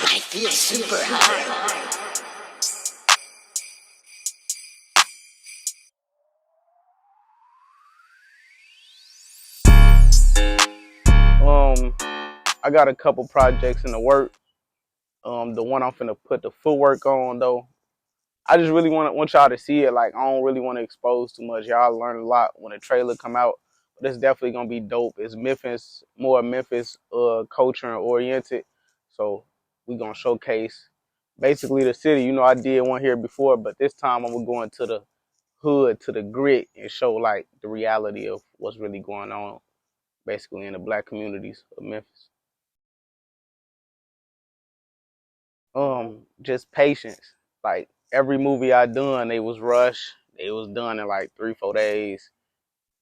I feel super high. I got a couple projects in the work. The one I'm finna put the footwork on though. I just really want y'all to see it. Like I don't really want to expose too much. Y'all learn a lot when the trailer come out. But it's definitely gonna be dope. It's more Memphis culture and oriented. So we gonna showcase basically the city. You know, I did one here before, but this time I'm gonna go into the hood, to the grit, and show like the reality of what's really going on basically in the black communities of Memphis. Just patience. Like every movie I done, they was rushed. It was done in like 3, 4 days.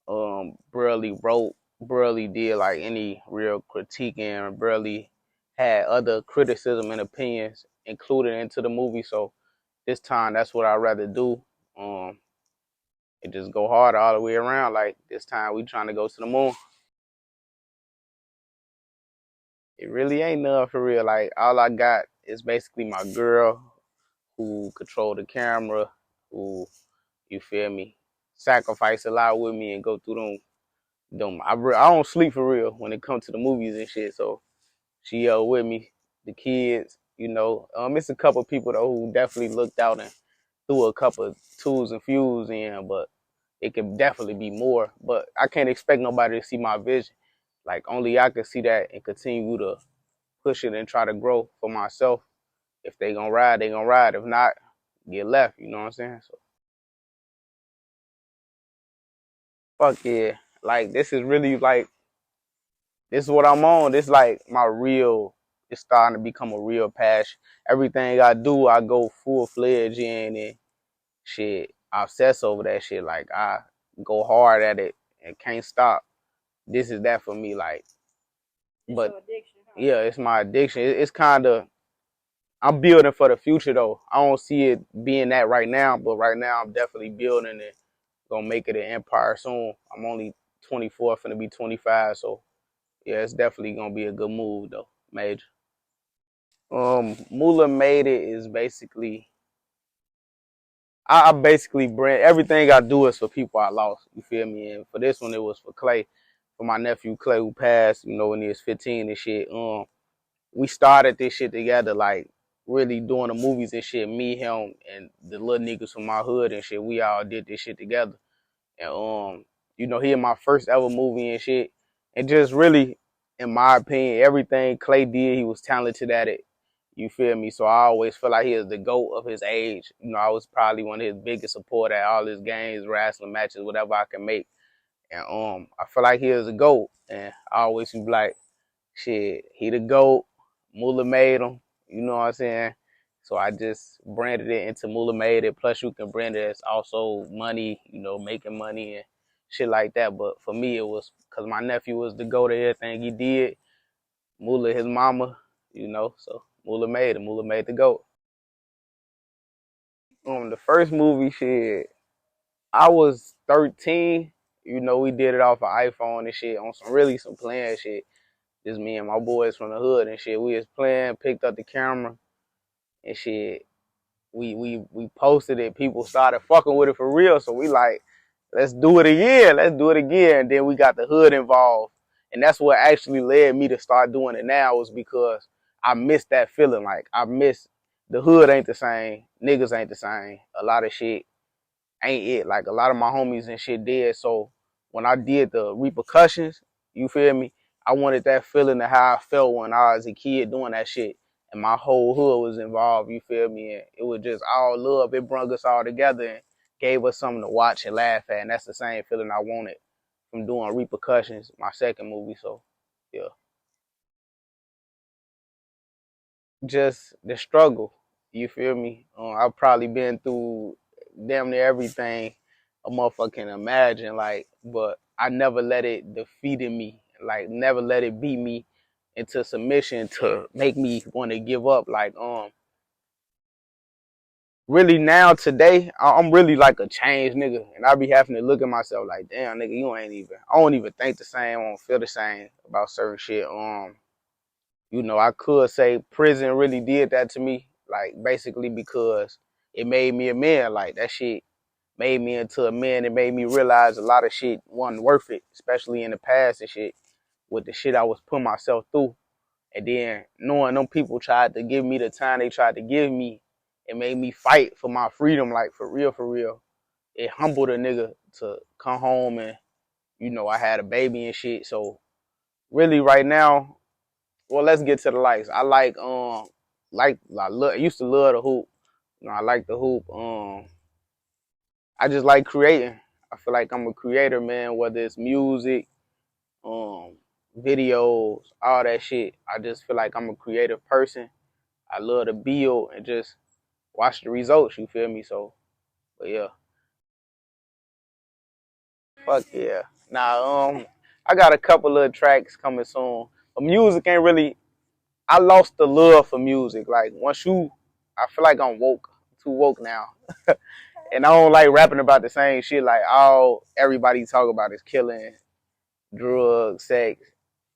Barely wrote, barely did like any real critiquing, barely had other criticism and opinions included into the movie. So this time, that's what I'd rather do. Um, and just go hard all the way around. Like this time, we trying to go to the moon. It really ain't none for real. Like all I got is basically my girl who control the camera, who, you feel me, sacrifice a lot with me and go through them. I don't sleep for real when it comes to the movies and shit. So she with me, the kids, you know. It's a couple people though who definitely looked out and threw a couple tools and fuels in, but it could definitely be more. But I can't expect nobody to see my vision. Like only I can see that and continue to push it and try to grow for myself. If they gonna ride, they gonna ride. If not, get left. You know what I'm saying? So fuck yeah. Like this is really like this is what I'm on. This like my real. It's starting to become a real passion. Everything I do, I go full fledged in and shit. I obsess over that shit. Like I go hard at it and can't stop. This is that for me. Like, but yeah, it's my addiction. It's kind of I'm building for the future though. I don't see it being that right now, but right now I'm definitely building it. Gonna make it an empire soon. I'm only 24, finna be 25, so yeah, it's definitely gonna be a good move though, major. MulaMadeIt is basically I basically brand everything I do is for people I lost. You feel me? And for this one, it was for Clay, for my nephew Clay who passed. You know when he was 15 and shit. We started this shit together, like really doing the movies and shit. Me, him, and the little niggas from my hood and shit. We all did this shit together. And you know, he in my first ever movie and shit. And just really, in my opinion, everything Clay did, he was talented at it. You feel me? So I always feel like he is the GOAT of his age. You know, I was probably one of his biggest supporters at all his games, wrestling matches, whatever I can make. And I feel like he is a GOAT. And I always be like, shit, he the GOAT. Mula made him. You know what I'm saying? So I just branded it into MulaMadeIt. Plus, you can brand it as also money, you know, making money and shit like that. But for me, it was because my nephew was the go to everything he did. Mula, his mama, you know. So Mula made it. Mula made the goat. The first movie, shit, I was 13. You know, we did it off an iPhone and shit on some playing shit. Just me and my boys from the hood and shit. We was playing, picked up the camera and shit. We posted it. People started fucking with it for real. So we like, let's do it again. Let's do it again. And then we got the hood involved. And that's what actually led me to start doing it now was because I missed that feeling. Like I miss the hood ain't the same. Niggas ain't the same. A lot of shit ain't it. Like a lot of my homies and shit did. So when I did the repercussions, you feel me? I wanted that feeling of how I felt when I was a kid doing that shit. And my whole hood was involved, you feel me? And it was just all love. It brought us all together and gave us something to watch and laugh at. And that's the same feeling I wanted from doing repercussions, my second movie. So yeah. Just the struggle. You feel me? I've probably been through damn near everything a motherfucker can imagine, like, but I never let it defeat me, like, never let it beat me into submission to make me want to give up. Like, really now today, I'm really like a changed nigga, and I be having to look at myself like, damn, nigga, I don't even think the same, I don't feel the same about certain shit. I could say prison really did that to me, like basically because it made me a man. Like that shit made me into a man. It made me realize a lot of shit wasn't worth it, especially in the past and shit, with the shit I was putting myself through. And then knowing them people tried to give me the time they tried to give me, it made me fight for my freedom, like for real, for real. It humbled a nigga to come home and, I had a baby and shit. So really right now, well, let's get to the likes. I I used to love the hoop. I like the hoop. I just like creating. I feel like I'm a creator, man, whether it's music, um, videos, all that shit. I just feel like I'm a creative person. I love to build and just watch the results, you feel me? So, but yeah. Fuck yeah. Now, I got a couple of tracks coming soon. But music ain't really, I lost the love for music. Like, I feel like I'm woke, too woke now. And I don't like rapping about the same shit. Like, all everybody talk about is killing, drugs, sex.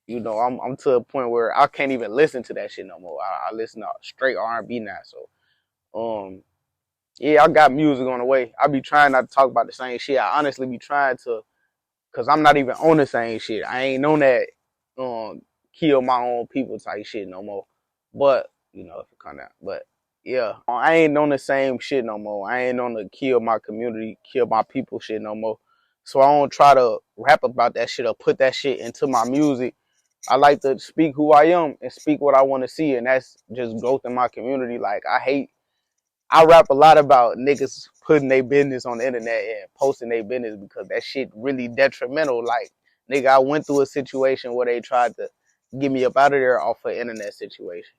I'm to a point where I can't even listen to that shit no more. I listen to straight R&B now. So, yeah, I got music on the way. I be trying not to talk about the same shit. I honestly be trying to, cause I'm not even on the same shit. I ain't on that kill my own people type shit no more. But if it come out, but yeah, I ain't on the same shit no more. I ain't on the kill my community, kill my people shit no more. So I don't try to rap about that shit or put that shit into my music. I like to speak who I am and speak what I want to see, and that's just growth in my community. Like I rap a lot about niggas putting their business on the internet and posting their business because that shit really detrimental. Like, nigga, I went through a situation where they tried to get me up out of there off an internet situation.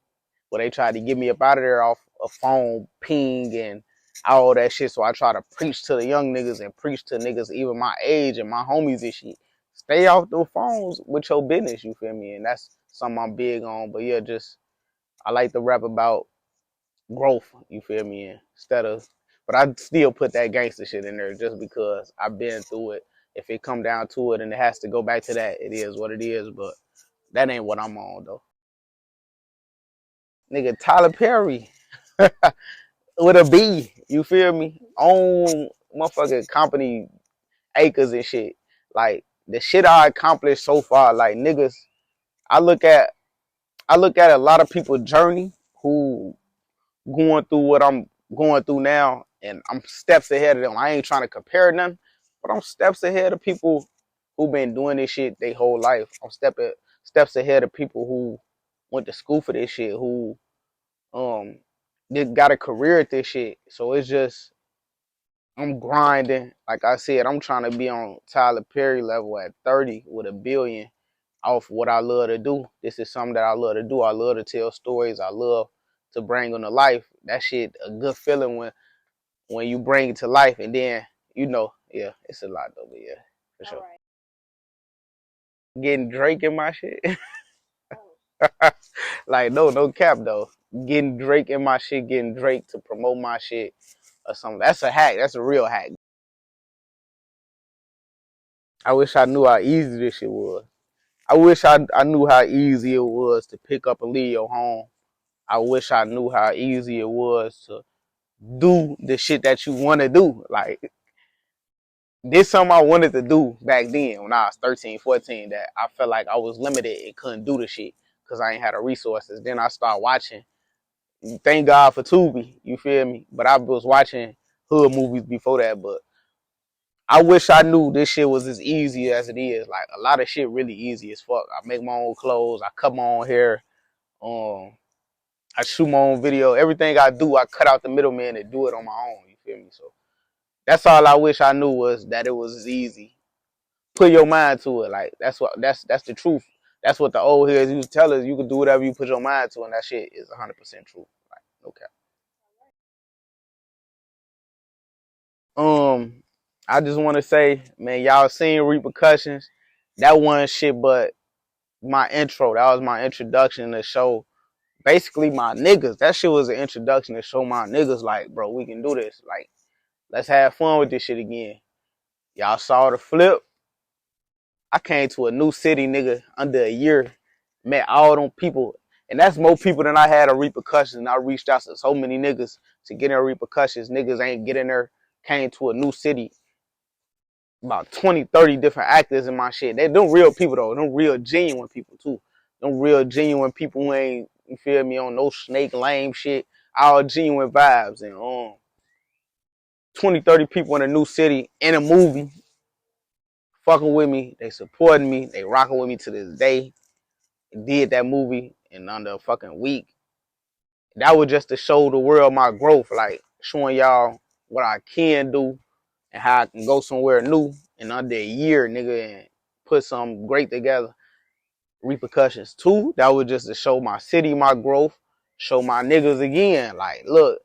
Where they tried to get me up out of there off a phone ping and all that shit. So I try to preach to the young niggas and preach to niggas even my age and my homies and shit. Stay off the phones with your business, you feel me? And that's something I'm big on. But yeah, I like to rap about growth, you feel me? But I still put that gangster shit in there just because I've been through it. If it come down to it and it has to go back to that, it is what it is. But that ain't what I'm on though. Nigga, Tyler Perry with a B, you feel me? Own motherfucking company, acres and shit. Like the shit I accomplished so far, like niggas, I look at I look at a lot of people's journey who going through what I'm going through now, and I'm steps ahead of them. I ain't trying to compare them, but I'm steps ahead of people who been doing this shit their whole life. I'm steps ahead of people who went to school for this shit, who um they got a career at this shit. So it's just I'm grinding. Like I said, I'm trying to be on Tyler Perry level at 30 with a billion off what I love to do. This is something that I love to do. I love to tell stories. I love to bring them to life. That shit a good feeling when you bring it to life, and then yeah, it's a lot though, but yeah, for sure. Getting Drake in my shit. Like no cap though. Getting Drake in my shit, getting Drake to promote my shit or something. That's a hack. That's a real hack. I wish I knew how easy this shit was. I wish I knew how easy it was to pick up and leave your home. I wish I knew how easy it was to do the shit that you want to do. Like, this something I wanted to do back then when I was 13, 14 that I felt like I was limited and couldn't do the shit because I ain't had the resources. Then I started watching. Thank God for Tubi, you feel me? But I was watching hood movies before that, but I wish I knew this shit was as easy as it is. Like, a lot of shit really easy as fuck. I make my own clothes. I cut my own hair. Um, I shoot my own video. Everything I do, I cut out the middleman and do it on my own. You feel me? So that's all I wish I knew was that it was easy. Put your mind to it. Like that's the truth. That's what the old heads used to tell us. You can do whatever you put your mind to, and that shit is 100% true. Like no cap. Um, I just want to say, man, y'all seen repercussions. That wasn't shit, but my intro. That was my introduction to show. Basically, my niggas. That shit was an introduction to show my niggas, like, bro, we can do this. Like, let's have fun with this shit again. Y'all saw the flip. I came to a new city, nigga, under a year. Met all them people. And that's more people than I had on repercussions. And I reached out to so many niggas to get in repercussions. Niggas ain't getting there. Came to a new city. About 20, 30 different actors in my shit. They them real people though. Them real genuine people too. Them real genuine people who ain't, you feel me, on no snake lame shit. All genuine vibes. And 20, 30 people in a new city in a movie fucking with me. They supporting me. They rocking with me to this day. Did that movie in under a fucking week. That was just to show the world my growth, like showing y'all what I can do and how I can go somewhere new in under a year, nigga, and put something great together. Repercussions too. That was just to show my city my growth, show my niggas again. Like, look,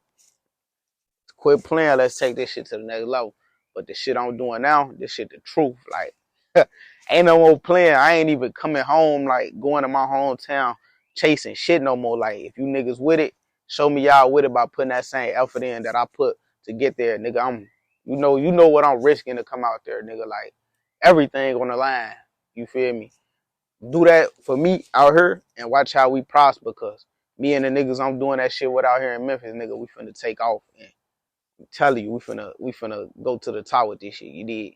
quit playing. Let's take this shit to the next level. But the shit I'm doing now, this shit the truth. Like, ain't no more playing. I ain't even coming home, like, going to my hometown, chasing shit no more. Like, if you niggas with it, show me y'all with it by putting that same effort in that I put to get there, nigga. You know what I'm risking to come out there, nigga. Like, everything on the line. You feel me? Do that for me out here and watch how we prosper, because me and the niggas I'm doing that shit with out here in Memphis, nigga, we finna take off. And I'm telling you, we finna go to the top with this shit. You did.